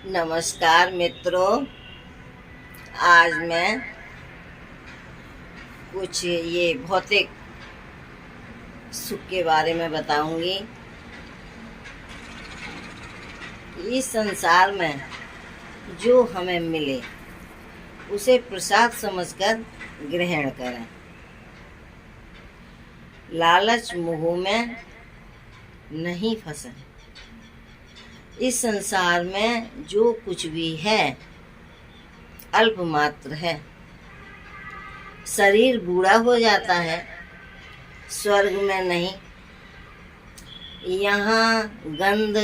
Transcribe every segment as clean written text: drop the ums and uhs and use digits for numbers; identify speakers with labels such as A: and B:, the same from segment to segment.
A: नमस्कार मित्रों। आज मैं कुछ ये भौतिक सुख के बारे में बताऊंगी। इस संसार में जो हमें मिले उसे प्रसाद समझकर ग्रहण करें। लालच मोह में नहीं फंसे। इस संसार में जो कुछ भी है अल्प मात्र है। शरीर बूढ़ा हो जाता है, स्वर्ग में नहीं। यहाँ गंध,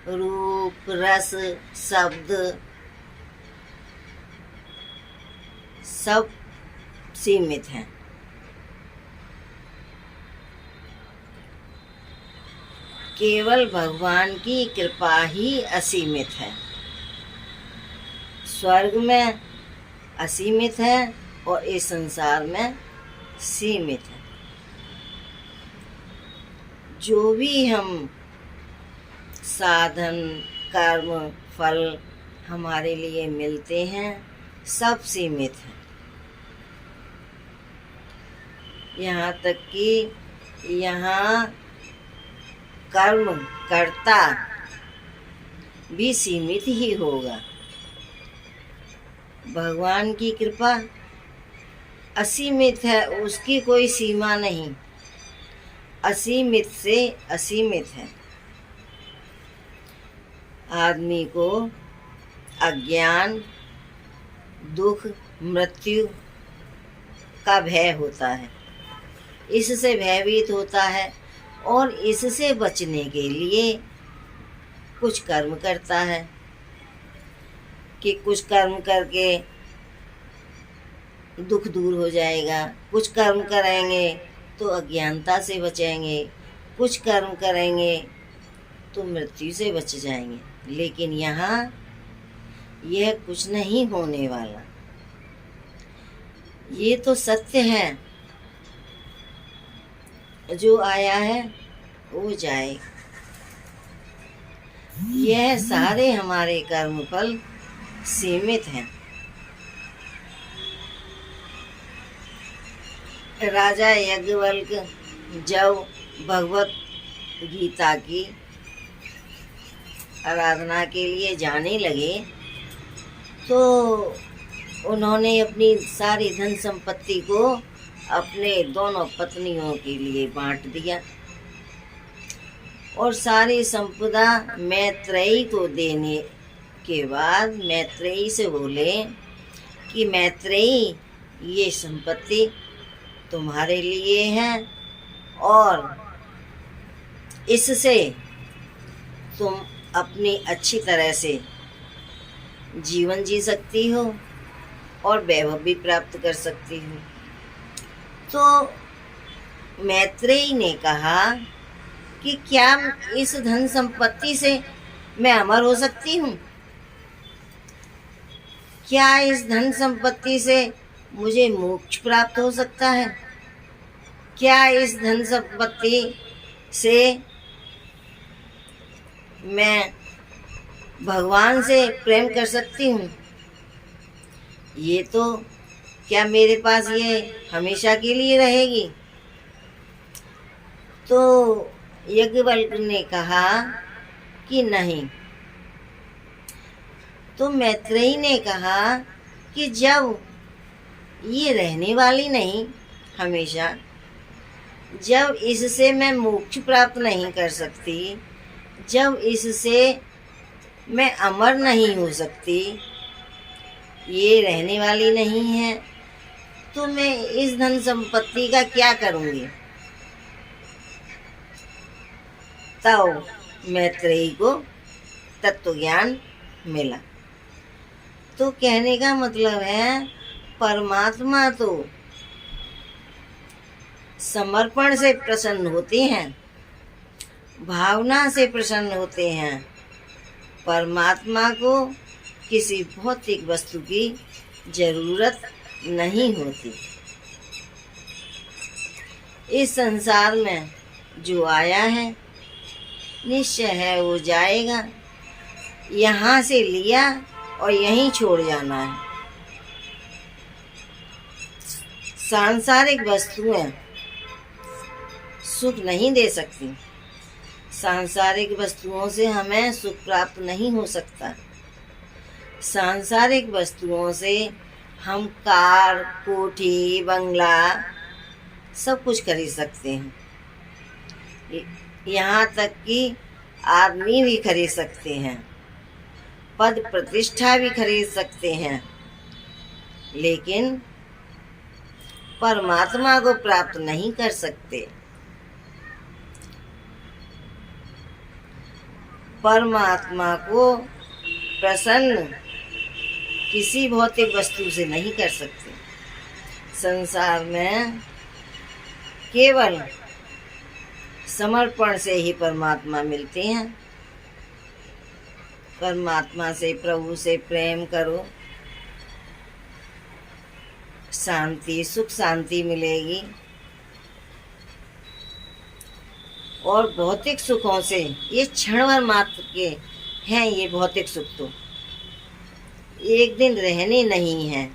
A: रूप, रस, शब्द सब सीमित हैं। केवल भगवान की कृपा ही असीमित है। स्वर्ग में असीमित है और इस संसार में सीमित है। जो भी हम साधन, कर्म, फल हमारे लिए मिलते हैं सब सीमित है। यहाँ तक कि यहाँ कर्म करता भी सीमित ही होगा। भगवान की कृपा असीमित है, उसकी कोई सीमा नहीं। असीमित से असीमित है। आदमी को अज्ञान, दुख, मृत्यु का भय होता है। इससे भयभीत होता है और इससे बचने के लिए कुछ कर्म करता है कि कुछ कर्म करके दुख दूर हो जाएगा। कुछ कर्म करेंगे तो अज्ञानता से बचेंगे, कुछ कर्म करेंगे तो मृत्यु से बच जाएंगे। लेकिन यहाँ यह कुछ नहीं होने वाला। ये तो सत्य है। जो आया है वो जाएगा। यह सारे हमारे कर्मफल सीमित हैं। राजा याज्ञवल्क्य जब भगवत गीता की आराधना के लिए जाने लगे तो उन्होंने अपनी सारी धन संपत्ति को अपने दोनों पत्नियों के लिए बांट दिया और सारी संपदा मैत्रेयी को देने के बाद मैत्रेयी से बोले कि मैत्रेयी, ये संपत्ति तुम्हारे लिए है और इससे तुम अपनी अच्छी तरह से जीवन जी सकती हो और वैभव भी प्राप्त कर सकती हो। तो मैत्रेयी ने कहा कि क्या इस धन संपत्ति से मैं अमर हो सकती हूँ? क्या इस धन संपत्ति से मुझे मोक्ष प्राप्त हो सकता है? क्या इस धन संपत्ति से मैं भगवान से प्रेम कर सकती हूँ? ये तो क्या मेरे पास ये हमेशा के लिए रहेगी? तो याज्ञवल्क्य ने कहा कि नहीं। तो मैत्रेयी ने कहा कि जब ये रहने वाली नहीं हमेशा, जब इससे मैं मोक्ष प्राप्त नहीं कर सकती, जब इससे मैं अमर नहीं हो सकती, ये रहने वाली नहीं है, तो मैं इस धन संपत्ति का क्या करूँगी? तब मैत्रेयी को तत्व ज्ञान मिला। तो कहने का मतलब है परमात्मा तो समर्पण से प्रसन्न होते हैं, भावना से प्रसन्न होते हैं। परमात्मा को किसी भौतिक वस्तु की जरूरत नहीं होती। इस संसार में जो आया है निश्चय है वो जाएगा। यहाँ से लिया और यहीं छोड़ जाना है। सांसारिक वस्तुएं सुख नहीं दे सकती। सांसारिक वस्तुओं से हमें सुख प्राप्त नहीं हो सकता। सांसारिक वस्तुओं से हम कार, कोठी, बंगला सब कुछ खरीद सकते हैं। यहाँ तक कि आदमी भी खरीद सकते हैं, पद प्रतिष्ठा भी खरीद सकते हैं, लेकिन परमात्मा को प्राप्त नहीं कर सकते। परमात्मा को प्रसन्न किसी भौतिक वस्तु से नहीं कर सकते। संसार में केवल समर्पण से ही परमात्मा मिलते हैं। परमात्मा से, प्रभु से प्रेम करो, शांति, सुख शांति मिलेगी। और भौतिक सुखों से, ये क्षण भर मात्र के हैं, ये भौतिक सुख तो एक दिन रहने नहीं है।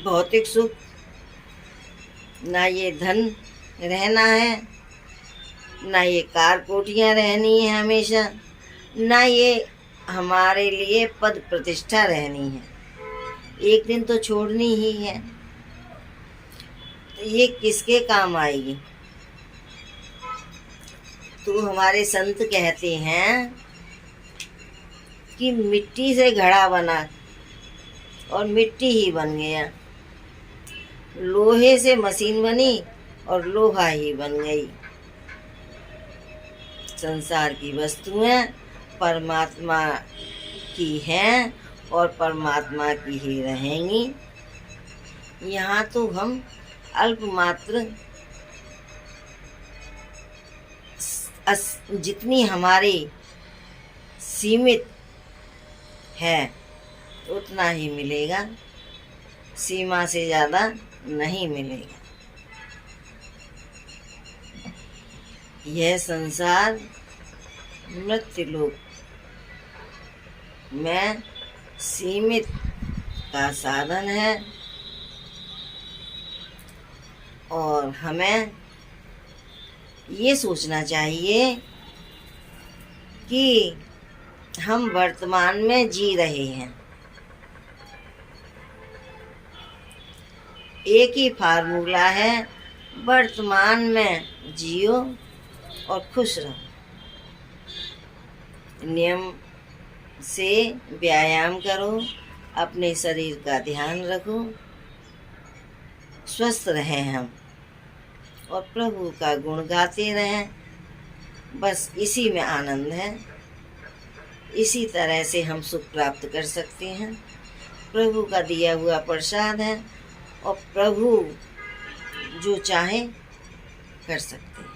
A: भौतिक सुख ना ये धन रहना है, ना ये कार कोठियाँ रहनी है हमेशा, ना ये हमारे लिए पद प्रतिष्ठा रहनी है। एक दिन तो छोड़नी ही है। तो ये किसके काम आएगी? तो हमारे संत कहते हैं कि मिट्टी से घड़ा बना और मिट्टी ही बन गया, लोहे से मशीन बनी और लोहा ही बन गई। संसार की वस्तुएं परमात्मा की हैं और परमात्मा की ही रहेंगी। यहाँ तो हम अल्पमात्र जितनी हमारी सीमित है उतना ही मिलेगा, सीमा से ज़्यादा नहीं मिलेगा। यह संसार मृत्युलोक में सीमित का साधन है और हमें ये सोचना चाहिए कि हम वर्तमान में जी रहे हैं। एक ही फार्मूला है, वर्तमान में जियो और खुश रहो। नियम से व्यायाम करो, अपने शरीर का ध्यान रखो, स्वस्थ रहें हम और प्रभु का गुण गाते रहें। बस इसी में आनंद है। इसी तरह से हम सुख प्राप्त कर सकते हैं। प्रभु का दिया हुआ प्रसाद है और प्रभु जो चाहे कर सकते हैं।